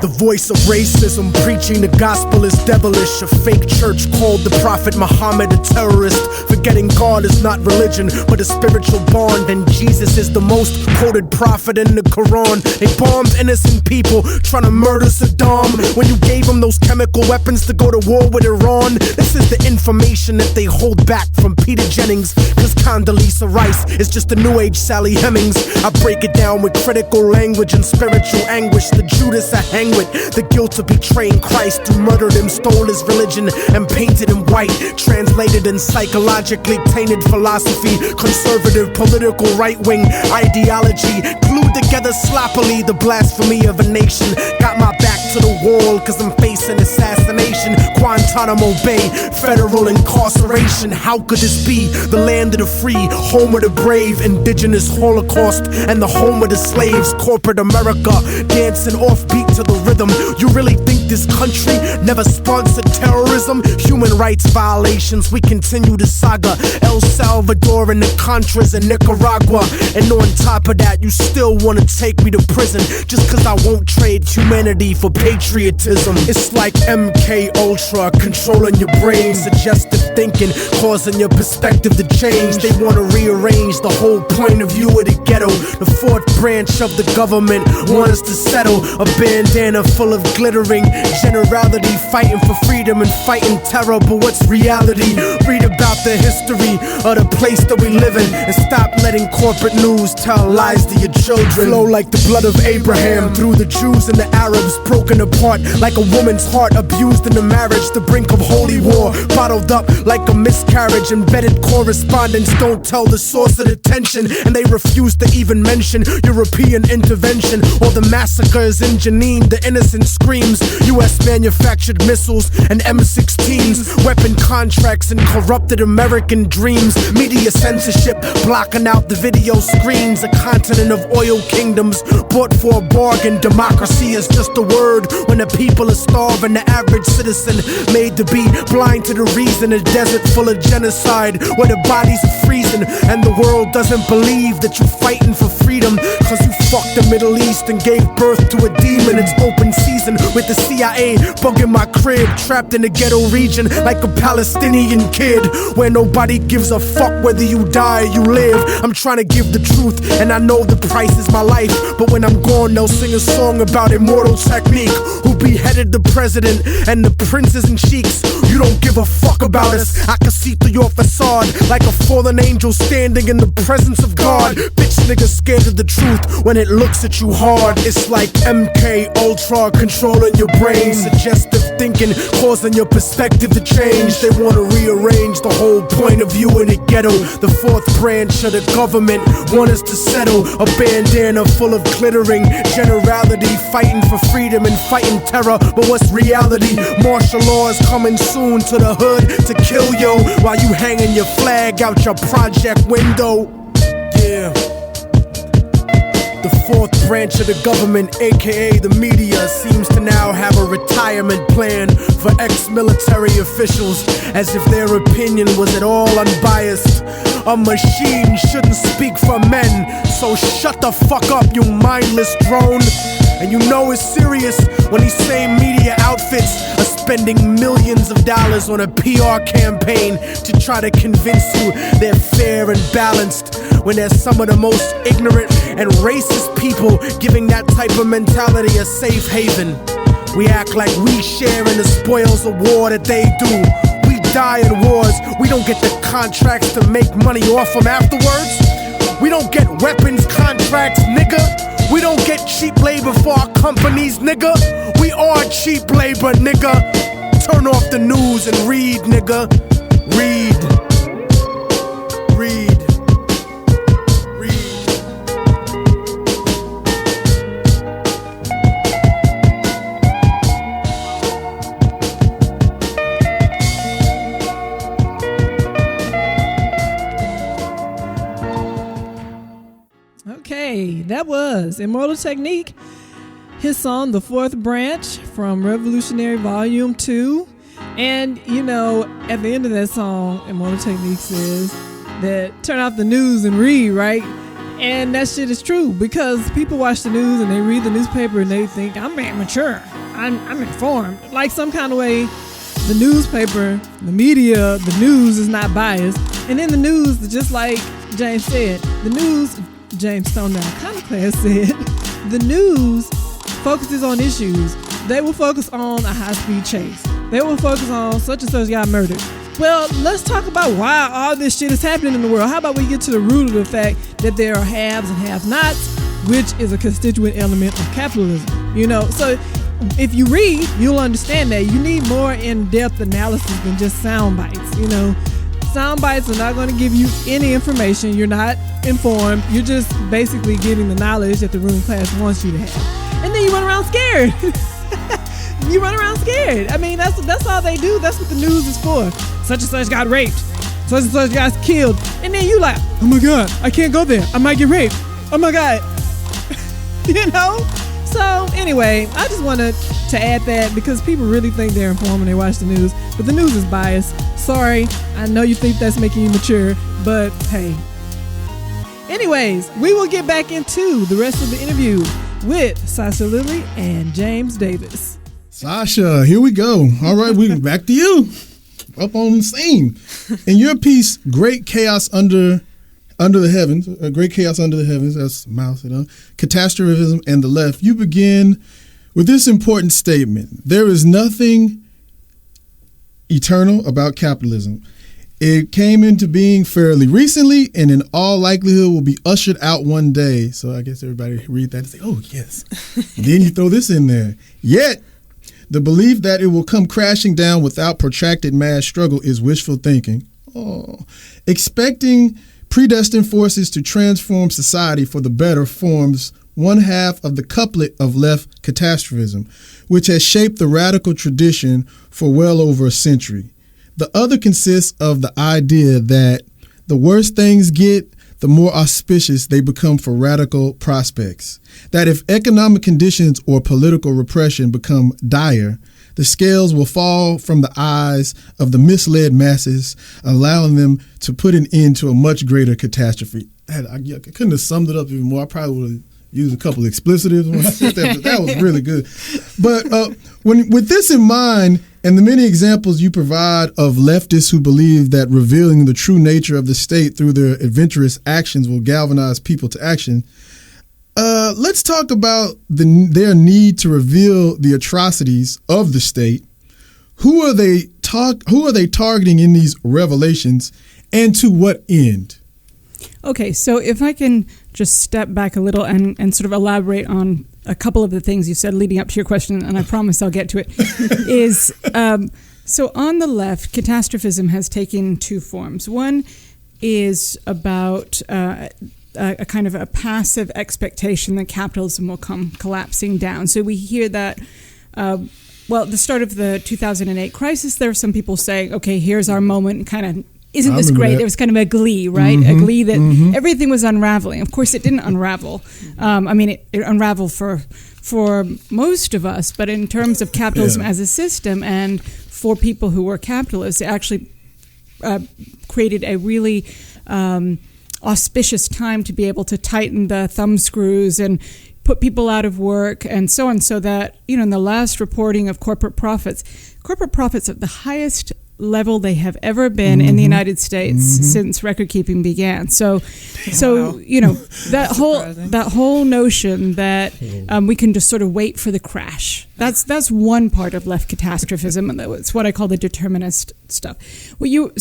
[SPEAKER 12] The voice of racism, preaching the gospel is devilish. A fake church called the Prophet Muhammad a terrorist. Forgetting God is not religion, but a spiritual bond. And Jesus is the most quoted prophet in the Quran. They bombed innocent people, trying to murder Saddam. When you gave them those chemical weapons to go to war with Iran. This is the information that they hold back from Peter Jennings. Cause Condoleezza Rice is just a new age Sally Hemings. I break it down with critical language and spiritual anguish. The Judas I hang with, the guilt of betraying Christ, who murdered him, stole his religion, and painted him white. Translated in psychologically tainted philosophy, conservative political right-wing ideology, glued together sloppily. The blasphemy of a nation got my back to the wall, cause I'm facing assassination. Guantanamo Bay, federal incarceration. How could this be? The land of the free, home of the brave, indigenous Holocaust, and the home of the slaves. Corporate America, dancing offbeat to the rhythm. You really think this country never sponsored terrorism? Human rights violations, we continue the saga. El Salvador and the Contras in Nicaragua. And on top of that, you still wanna take me to prison just cause I won't trade humanity for patriotism. It's like MK Ultra controlling your brain, suggestive thinking, causing your perspective to change. They wanna rearrange the whole point of view of the ghetto. The fourth branch of the government wants to settle a bandana full of glittering generality, fighting for freedom and fighting terror. But what's reality? Read about the history of the place that we live in, and stop letting corporate news tell lies to your children. Flow like the blood of Abraham through the Jews and the Arabs, broken broken apart like a woman's heart, abused in a marriage, the brink of holy war, bottled up like a miscarriage. Embedded correspondents don't tell the source of the tension, and they refuse to even mention European intervention or the massacres in Jenin. The innocent screams, US manufactured missiles and M16s, weapon contracts and corrupted American dreams, media censorship blocking out the video screens, a continent of oil kingdoms bought for a bargain. Democracy is just a word when the people are starving. The average citizen made to be blind to the reason. A desert full of genocide where the bodies are freezing, and the world doesn't believe that you're fighting for freedom, cause you fucked the Middle East and gave birth to a demon. It's open season with the CIA bugging my crib, trapped in the ghetto region like a Palestinian kid, where nobody gives a fuck whether you die or you live. I'm trying to give the truth, and I know the price is my life, but when I'm gone they'll sing a song about immortal technique, who beheaded the president and the princes and sheiks. You don't give a fuck about us. I can see through your facade like a fallen angel standing in the presence of God. Bitch niggas scared of the truth when it looks at you hard. It's like MK Ultra controlling your brain, suggestive thinking causing your perspective to change. They wanna rearrange the whole point of view in the ghetto. The fourth branch of the government want us to settle. A bandana full of glittering generality, fighting for freedom and fighting terror. But what's reality? Martial law is coming soon to the hood to kill yo, while you hanging your flag out your project window. Yeah. The fourth branch of the government, aka the media, seems to now have a retirement plan for ex-military officials, as if their opinion was at all unbiased. A machine shouldn't speak for men, so shut the fuck up, you mindless drone. And you know it's serious when these same media outfits are spending millions of dollars on a PR campaign to try to convince you they're fair and balanced, when they're some of the most ignorant and racist people giving that type of mentality a safe haven. We act like we share in the spoils of war that they do. We die in wars, we don't get the contracts to make money off them afterwards. We don't get weapons contracts, nigga. We don't get cheap labor for our companies, nigga. We are cheap labor, nigga. Turn off the news and read, nigga. Read. Read.
[SPEAKER 6] Okay, that was Immortal Technique, his song The Fourth Branch from Revolutionary Volume 2. And, you know, at the end of that song, Immortal Technique says that turn off the news and read, right? And that shit is true, because people watch the news and they read the newspaper and they think, I'm being mature, I'm informed. Like some kind of way, the newspaper, the media, the news is not biased. And then the news, just like James said, the news... James Stonewall kind of class said, the news focuses on issues. They will focus on a high-speed chase. They will focus on such and such got murdered. Well, let's talk about why all this shit is happening in the world. How about we get to the root of the fact that there are haves and have-nots, which is a constituent element of capitalism. You know, so if you read, you'll understand that you need more in-depth analysis than just sound bites, you know. Sound bites are not going to give you any information. You're not informed. You're just basically getting the knowledge that the ruling class wants you to have. And then you run around scared. You run around scared. I mean, that's all they do. That's what the news is for. Such and such got raped. Such and such got killed. And then you like, oh my God, I can't go there. I might get raped. Oh my God. You know? So anyway, I just wanted to add that because people really think they're informed when they watch the news, but the news is biased. Sorry, I know you think that's making you mature, but hey. Anyways, we will get back into the rest of the interview with Sasha Lilley and James Davis.
[SPEAKER 1] Sasha, here we go. All right, we're back to you. Up on the scene. In your piece, Great Chaos Under the Heavens, Great Chaos Under the Heavens, that's mouse, you know, Catastrophism and the Left, you begin with this important statement: there is nothing eternal about capitalism. It came into being fairly recently and in all likelihood will be ushered out one day. So I guess everybody read that and say, oh, yes. Then you throw this in there. Yet, the belief that it will come crashing down without protracted mass struggle is wishful thinking. Oh. Expecting predestined forces to transform society for the better forms one half of the couplet of left catastrophism, which has shaped the radical tradition for well over a century. The other consists of the idea that the worse things get, the more auspicious they become for radical prospects. That if economic conditions or political repression become dire, the scales will fall from the eyes of the misled masses, allowing them to put an end to a much greater catastrophe. I couldn't have summed it up even more. I probably would have used a couple of explicitives when I said that, but that was really good. But with this in mind, and the many examples you provide of leftists who believe that revealing the true nature of the state through their adventurous actions will galvanize people to action, let's talk about their need to reveal the atrocities of the state. Who are they targeting in these revelations, and to what end?
[SPEAKER 8] Okay, so if I can just step back a little and sort of elaborate on a couple of the things you said leading up to your question, and I promise I'll get to it, is so on the left, catastrophism has taken two forms. One is about a kind of a passive expectation that capitalism will come collapsing down. So we hear that, at the start of the 2008 crisis, there were some people saying, okay, here's our moment, kind of, isn't this great? That. There was kind of a glee, right? Mm-hmm. A glee that everything was unraveling. Of course, it didn't unravel. It unraveled for most of us, but in terms of capitalism as a system and for people who were capitalists, it actually created a really auspicious time to be able to tighten the thumb screws and put people out of work and so on, so that, in the last reporting of corporate profits at the highest level they have ever been in the United States since record keeping began. So that whole notion that we can just sort of wait for the crash. That's one part of left catastrophism, and it's what I call the determinist stuff. What you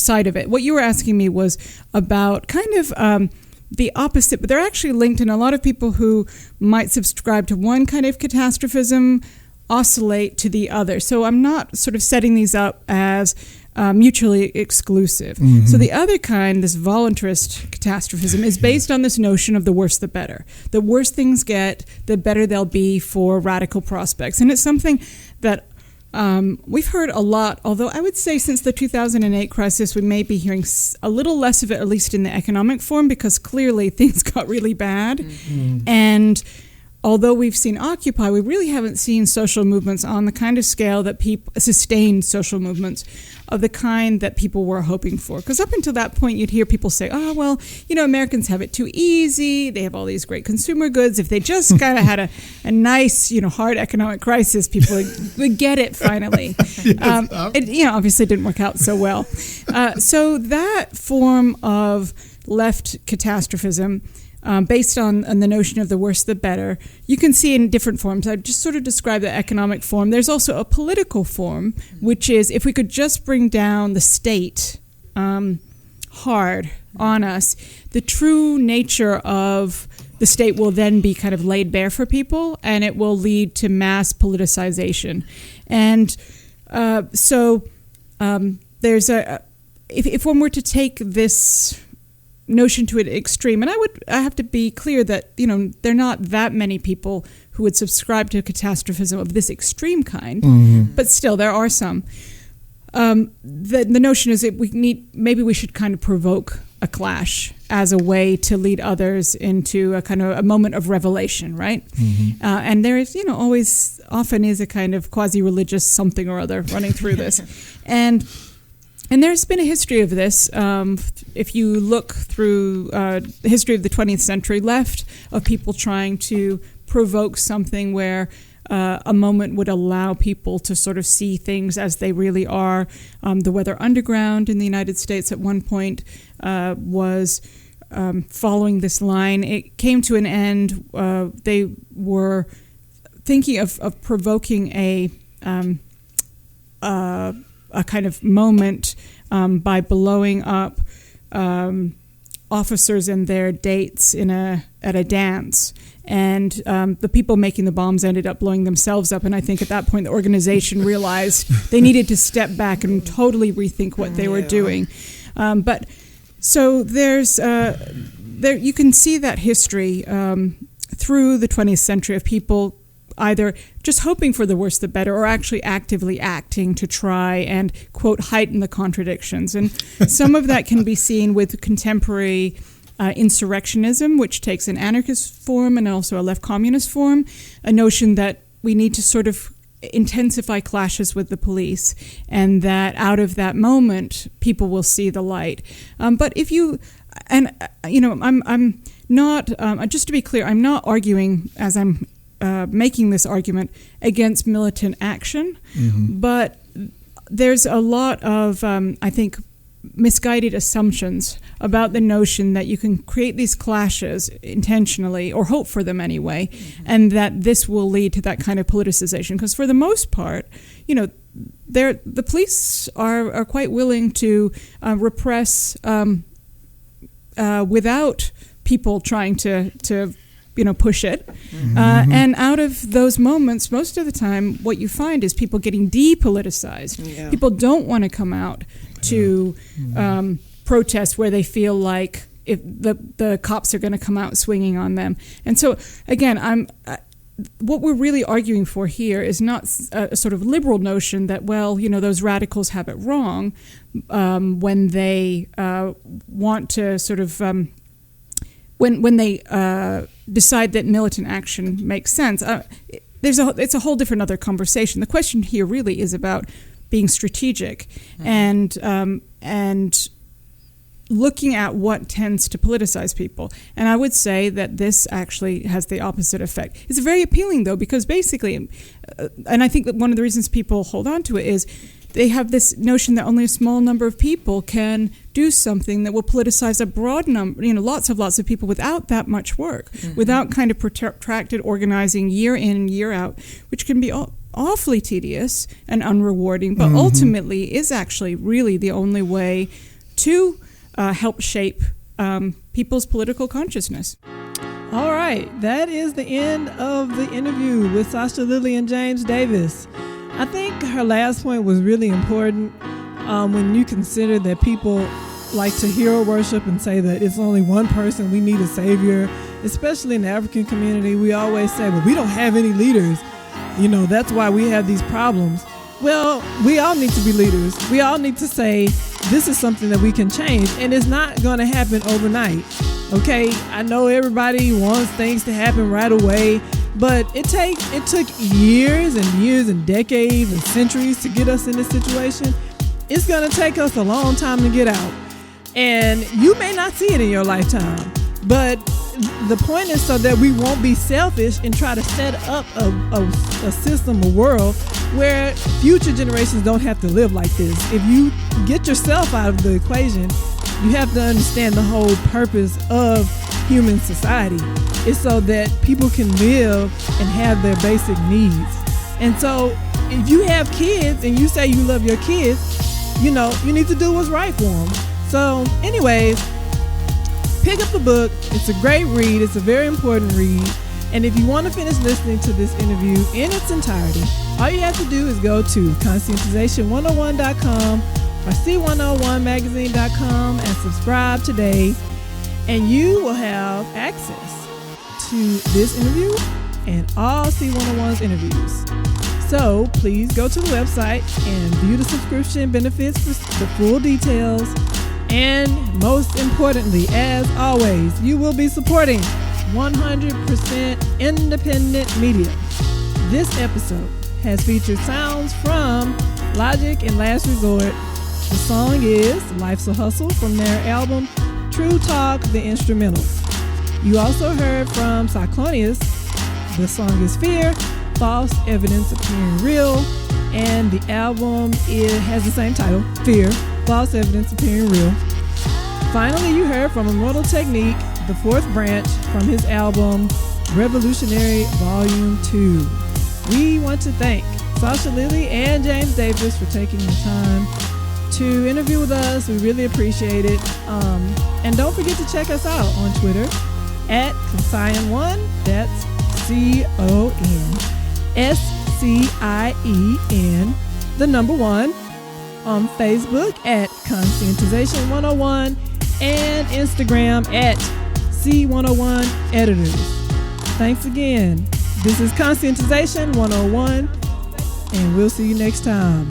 [SPEAKER 8] were asking me was about kind of the opposite, but they're actually linked, and a lot of people who might subscribe to one kind of catastrophism oscillate to the other. So I'm not sort of setting these up as mutually exclusive. So the other kind, this voluntarist catastrophism, is based on this notion of the worse the better. The worse things get, the better they'll be for radical prospects. And it's something that we've heard a lot, although I would say since the 2008 crisis, we may be hearing a little less of it, at least in the economic form, because clearly things got really bad. And although we've seen Occupy, we really haven't seen social movements on the kind of scale that sustained social movements of the kind that people were hoping for. Because up until that point, you'd hear people say, Americans have it too easy. They have all these great consumer goods. If they just kind of had a nice, hard economic crisis, people would get it finally. It obviously didn't work out so well. So that form of left catastrophism, based on the notion of the worse the better, you can see in different forms. I've just sort of described the economic form. There's also a political form, which is if we could just bring down the state hard on us, the true nature of the state will then be kind of laid bare for people, and it will lead to mass politicization. And there's if one were to take this notion to an extreme, and I have to be clear that there are not that many people who would subscribe to catastrophism of this extreme kind, but still there are some. The notion is that maybe we should kind of provoke a clash as a way to lead others into a kind of a moment of revelation, right? And there is often is a kind of quasi-religious something or other running through this, and there's been a history of this. If you look through the history of the 20th century left, of people trying to provoke something where a moment would allow people to sort of see things as they really are. The Weather Underground in the United States at one point was following this line. It came to an end. They were thinking of provoking a kind of moment by blowing up officers and their dates at a dance. And the people making the bombs ended up blowing themselves up. And I think at that point the organization realized they needed to step back and totally rethink what they were doing. But so there's you can see that history through the 20th century of people either just hoping for the worse the better or actually actively acting to try and, quote, heighten the contradictions. And some of that can be seen with contemporary insurrectionism, which takes an anarchist form and also a left communist form, a notion that we need to sort of intensify clashes with the police, and that out of that moment, people will see the light. But if you, and I'm not, just to be clear, I'm not arguing as I'm making this argument against militant action, but there's a lot of, I think, misguided assumptions about the notion that you can create these clashes intentionally, or hope for them anyway, and that this will lead to that kind of politicization. Because for the most part, the police are quite willing to repress without people trying to push it. And out of those moments, most of the time, what you find is people getting depoliticized. Yeah. People don't want to come out to protest where they feel like if the cops are going to come out swinging on them. And so, again, what we're really arguing for here is not a sort of liberal notion that, those radicals have it wrong when they want to sort of when they decide that militant action makes sense. It's a whole different other conversation. The question here really is about being strategic and looking at what tends to politicize people. And I would say that this actually has the opposite effect. It's very appealing, though, because basically, and I think that one of the reasons people hold on to it is they have this notion that only a small number of people can do something that will politicize a broad number, lots of people without that much work, without kind of protracted organizing year in and year out, which can be awfully tedious and unrewarding, but ultimately is actually really the only way to help shape people's political consciousness.
[SPEAKER 6] All right, that is the end of the interview with Sasha Lilley and James Davis. I think her last point was really important when you consider that people like to hero worship and say that it's only one person, we need a savior, especially in the African community. We always say, well, we don't have any leaders. That's why we have these problems. Well, we all need to be leaders. We all need to say, this is something that we can change, and it's not going to happen overnight. Okay, I know everybody wants things to happen right away, but it took years and years and decades and centuries to get us in this situation. It's going to take us a long time to get out. And you may not see it in your lifetime, but the point is so that we won't be selfish and try to set up a system, a world where future generations don't have to live like this. If you get yourself out of the equation, you have to understand the whole purpose of human society is so that people can live and have their basic needs. And so if you have kids and you say you love your kids, you need to do what's right for them. So anyways, pick up the book. It's a great read. It's a very important read. And if you want to finish listening to this interview in its entirety, all you have to do is go to conscientization101.com or c101magazine.com and subscribe today, and you will have access to this interview and all C101's interviews. So please go to the website and view the subscription benefits for the full details. And most importantly, as always, you will be supporting 100% independent media. This episode has featured sounds from Logic and Last Resort. The song is Life's a Hustle from their album True Talk, the Instrumentals. You also heard from Cyclonius. The song is Fear, False Evidence Appearing Real, and the album has the same title, Fear, False Evidence Appearing Real. Finally, you heard from Immortal Technique, the fourth branch from his album Revolutionary Volume 2. We want to thank Sasha Lilley and James Davis for taking the time to interview with us. We really appreciate it. And don't forget to check us out on Twitter at Conscien1. That's CONSCIEN, the number 1. On Facebook at Conscientization 101 and Instagram at C101 Editors. Thanks again. This is Conscientization 101, and we'll see you next time.